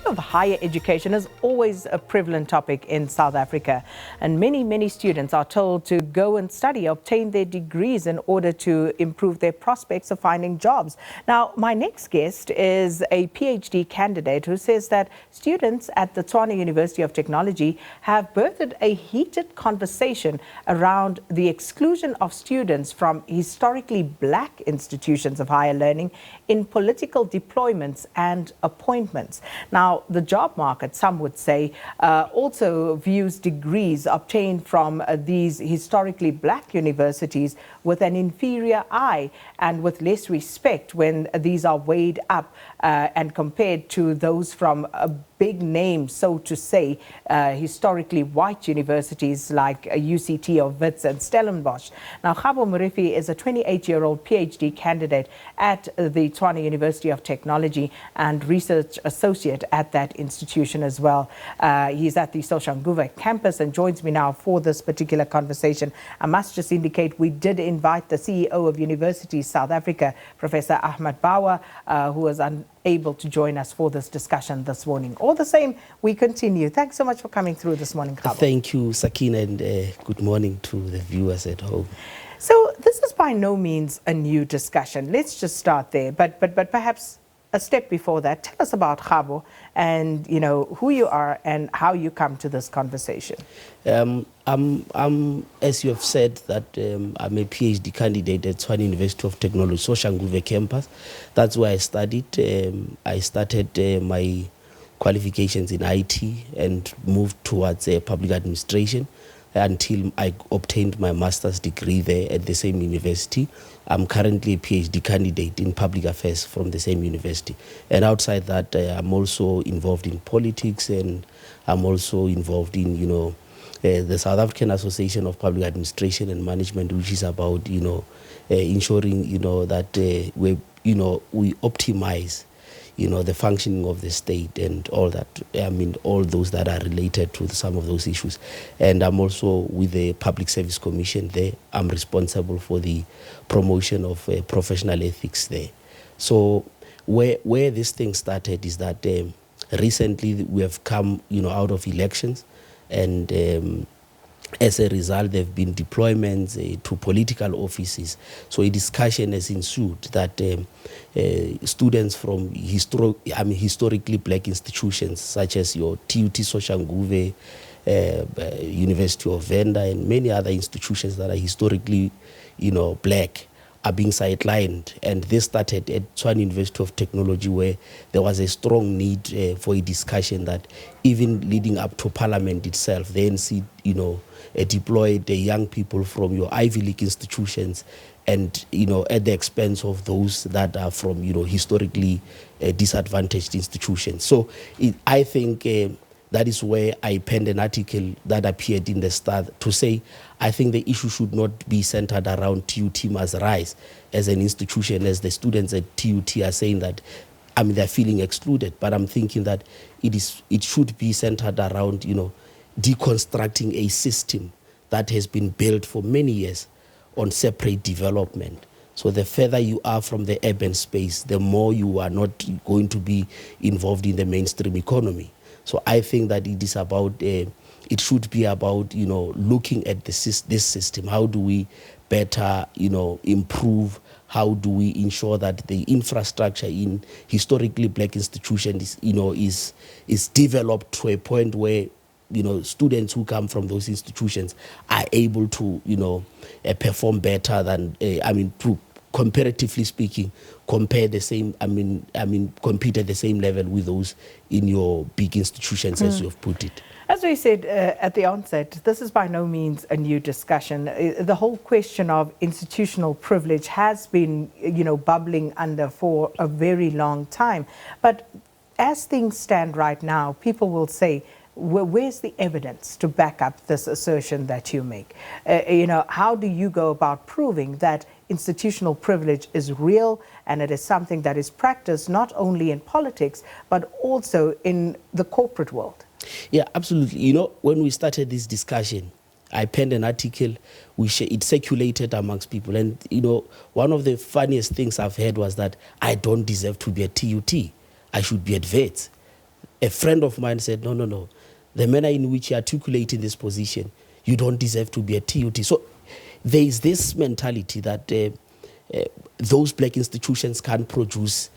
of higher education is always a prevalent topic in South Africa, and many students are told to go and study, obtain their degrees in order to improve their prospects of finding jobs. Now, my next guest is a PhD candidate who says that students at the Tshwane University of Technology have birthed a heated conversation around the exclusion of students from historically black institutions of higher learning in political deployments and appointments. Now, the job market, some would say, also views degrees obtained from these historically black universities with an inferior eye and with less respect when these are weighed up and compared to those from a big name, so to say, historically white universities like UCT or Wits and Stellenbosch. Now, Kgabo Morifi is a 28-year-old PhD candidate at the Tshwane University of Technology and research associate at that institution as well. He's at the Soshanguve campus and joins me now for this particular conversation. I must just indicate we did invite the CEO of Universities South Africa, Professor Ahmed Bawa, who was unable to join us for this discussion this morning. All the same, we continue. Thanks so much for coming through this morning, Kgabo. Thank you, Sakina, and good morning to the viewers at home. So this is by no means a new discussion. Let's just start there. But perhaps a step before that, tell us about Kgabo and, you know, who you are and how you come to this conversation. I'm, as you have said, that I'm a PhD candidate at Tshwane University of Technology, Soshanguve campus. That's where I studied. I started my qualifications in IT and moved towards public administration until I obtained my master's degree there at the same university. I'm currently a PhD candidate in public affairs from the same university. And outside that, I'm also involved in politics, and I'm also involved in, you know, the South African Association of Public Administration and Management, which is about, you know, ensuring, you know, that we optimize, you know, the functioning of the state and all that. I mean, all those that are related to some of those issues. And I'm also with the Public Service Commission there. I'm responsible for the promotion of professional ethics there. So where this thing started is that recently we have come, you know, out of elections, and as a result, there have been deployments to political offices. So a discussion has ensued that students from historically black institutions, such as your TUT Soshanguve, University of Venda, and many other institutions that are historically, you know, black, are being sidelined. And this started at Tshwane University of Technology, where there was a strong need for a discussion that even leading up to Parliament itself, the NC, you know, deployed young people from your Ivy League institutions, and, you know, at the expense of those that are from, you know, historically disadvantaged institutions. So I think that is where I penned an article that appeared in the Star to say, I think the issue should not be centered around TUT must rise as an institution, as the students at TUT are saying that, I mean, they're feeling excluded. But I'm thinking that it should be centered around, you know, deconstructing a system that has been built for many years on separate development. So the further you are from the urban space, the more you are not going to be involved in the mainstream economy. So I think that it is about, it should be about, you know, looking at this system. How do we better, you know, improve? How do we ensure that the infrastructure in historically black institutions, you know, is developed to a point where, you know, students who come from those institutions are able to, you know, perform better than, to comparatively speaking, compare the same, compete at the same level with those in your big institutions, as you have put it. As we said at the onset, this is by no means a new discussion. The whole question of institutional privilege has been, you know, bubbling under for a very long time. But as things stand right now, people will say, where's the evidence to back up this assertion that you make? You know, how do you go about proving that institutional privilege is real and it is something that is practiced not only in politics, but also in the corporate world? Yeah, absolutely. You know, when we started this discussion, I penned an article, it circulated amongst people. And, you know, one of the funniest things I've heard was that I don't deserve to be at TUT. I should be at Wits. a friend of mine said, no, no, no. The manner in which you articulate in this position, you don't deserve to be a TUT. So there is this mentality that those black institutions can produce,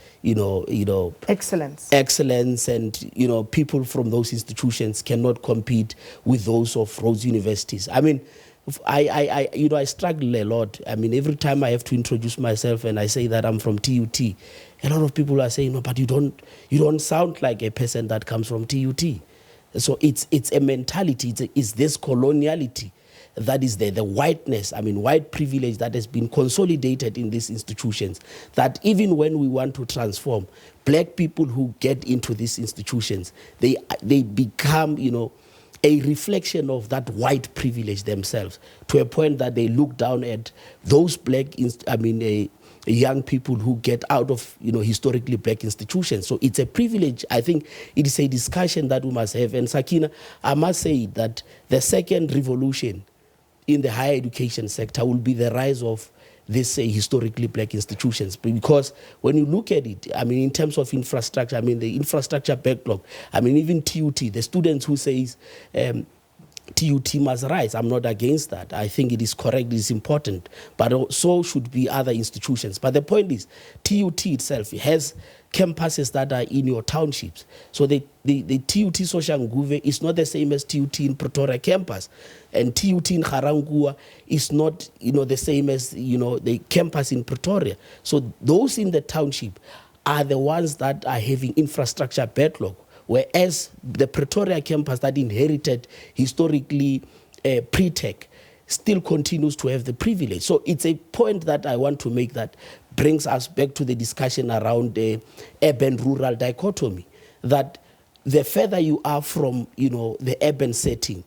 excellence, and people from those institutions cannot compete with those of Rhodes universities. I mean, I struggle a lot. I mean, every time I have to introduce myself and I say that I'm from TUT, a lot of people are saying, no, but you don't sound like a person that comes from TUT. So it's a mentality. It's this coloniality that is there, the whiteness, white privilege that has been consolidated in these institutions, that even when we want to transform, black people who get into these institutions, they become, a reflection of that white privilege themselves, to a point that they look down at those black, young people who get out of, historically black institutions. So it's a privilege. I think it is a discussion that we must have. And Sakina, I must say that the second revolution in the higher education sector will be the rise of these historically black institutions. Because when you look at it, in terms of infrastructure, the infrastructure backlog, even TUT, the students who says TUT must rise, I'm not against that. I think it is correct, it is important, but so should be other institutions. But the point is, TUT itself has campuses that are in your townships. So the TUT Soshanguve is not the same as TUT in Pretoria campus. And TUT in Garangua is not, the same as, the campus in Pretoria. So those in the township are the ones that are having infrastructure backlog, whereas the Pretoria campus that inherited historically pre-tech still continues to have the privilege. So it's a point that I want to make that brings us back to the discussion around the urban-rural dichotomy, that the further you are from, the urban setting,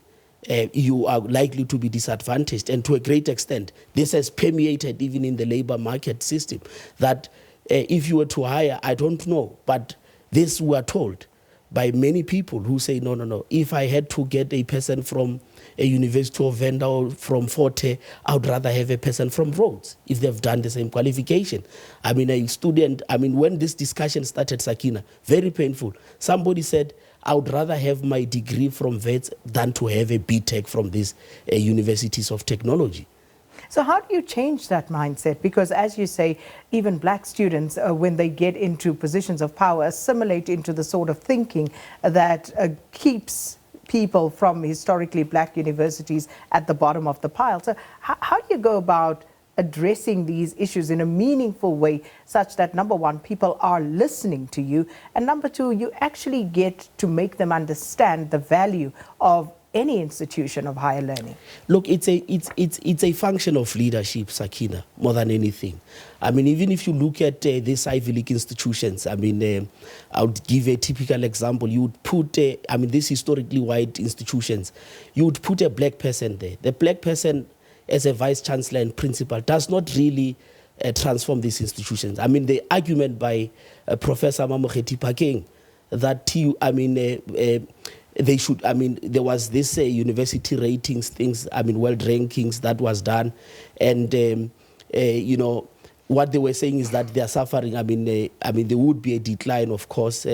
you are likely to be disadvantaged. And to a great extent, this has permeated even in the labor market system, that if you were to hire, I don't know, but this we are told by many people who say, no, no, no, if I had to get a person from a University of Venda or from Forte, I would rather have a person from Rhodes if they've done the same qualification. A student, when this discussion started, Sakina, very painful. Somebody said, I would rather have my degree from Wits than to have a BTech from these universities of technology. So how do you change that mindset? Because as you say, even black students, when they get into positions of power, assimilate into the sort of thinking that keeps people from historically black universities at the bottom of the pile. So how do you go about addressing these issues in a meaningful way, such that, number one, people are listening to you, and number two, you actually get to make them understand the value of any institution of higher learning? Look, it's a function of leadership, Sakina, more than anything. Even if you look at these Ivy League institutions, I would give a typical example. You would put, these historically white institutions, you would put a black person there. The black person, as a vice chancellor and principal, does not really transform these institutions. The argument by Professor Mamokgethi Phakeng that they should, there was this university ratings things, world rankings that was done. And, what they were saying is that they are suffering. There would be a decline, of course,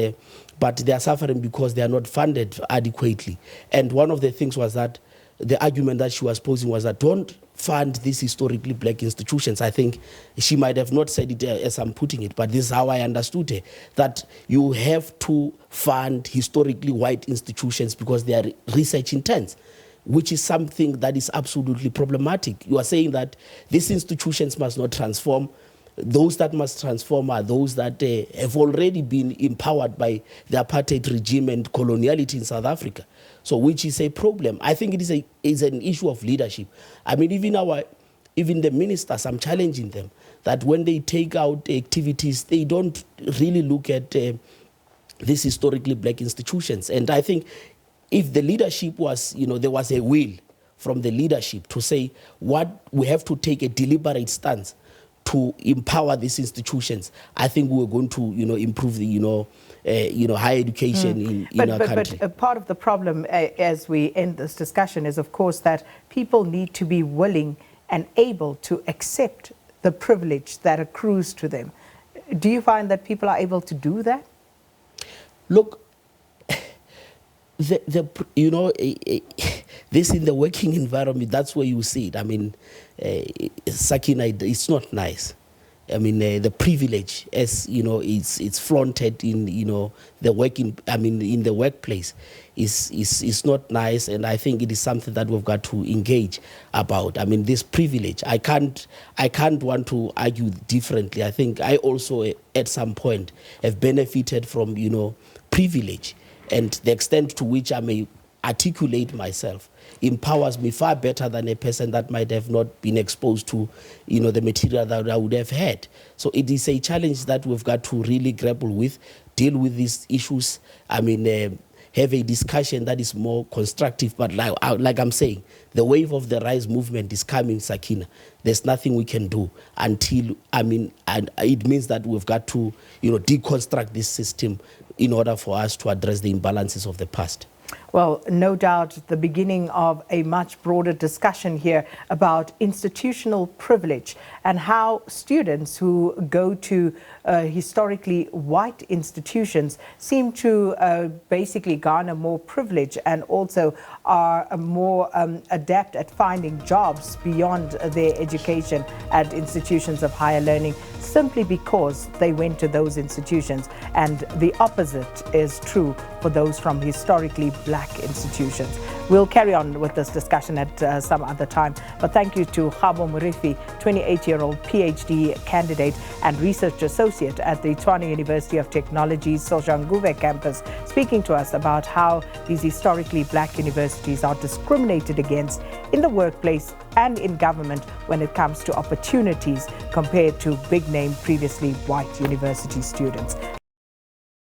but they are suffering because they are not funded adequately. And one of the things was that the argument that she was posing was that don't fund these historically black institutions. I think she might have not said it as I'm putting it, but this is how I understood it, that you have to fund historically white institutions because they are research intense, which is something that is absolutely problematic. You are saying that these institutions must not transform. Those that must transform are those that have already been empowered by the apartheid regime and coloniality in South Africa. So, which is a problem. I think it is an issue of leadership. Even the ministers, I'm challenging them that when they take out activities, they don't really look at these historically black institutions. And I think if the leadership was, there was a will from the leadership to say what we have to take a deliberate stance to empower these institutions, I think we're going to, improve the, higher education in our country. But part of the problem as we end this discussion is, of course, that people need to be willing and able to accept the privilege that accrues to them. Do you find that people are able to do that? Look, You know, this in the working environment, that's where you see it. I mean, Sakina, it's not nice. I mean, the privilege, as you know, it's flaunted in, you know, the working. I mean, in the workplace, is not nice, and I think it is something that we've got to engage about. I mean, this privilege, I can't want to argue differently. I think I also, at some point, have benefited from, you know, privilege, and the extent to which I may articulate myself empowers me far better than a person that might have not been exposed to, you know, the material that I would have had. So it is a challenge that we've got to really grapple with, deal with these issues. I mean, have a discussion that is more constructive. But like I'm saying, the wave of the rise movement is coming, Sakina. There's nothing we can do until, I mean, and it means that we've got to, you know, deconstruct this system in order for us to address the imbalances of the past. Well, no doubt the beginning of a much broader discussion here about institutional privilege and how students who go to historically white institutions seem to basically garner more privilege and also are more adept at finding jobs beyond their education at institutions of higher learning, simply because they went to those institutions. And the opposite is true for those from historically black institutions. We'll carry on with this discussion at some other time. But thank you to Kgabo Morifi, 28-year-old PhD candidate and research associate at the Tshwane University of Technology's Soshanguve campus, speaking to us about how these historically black universities are discriminated against in the workplace and in government when it comes to opportunities compared to big-name, previously white university students.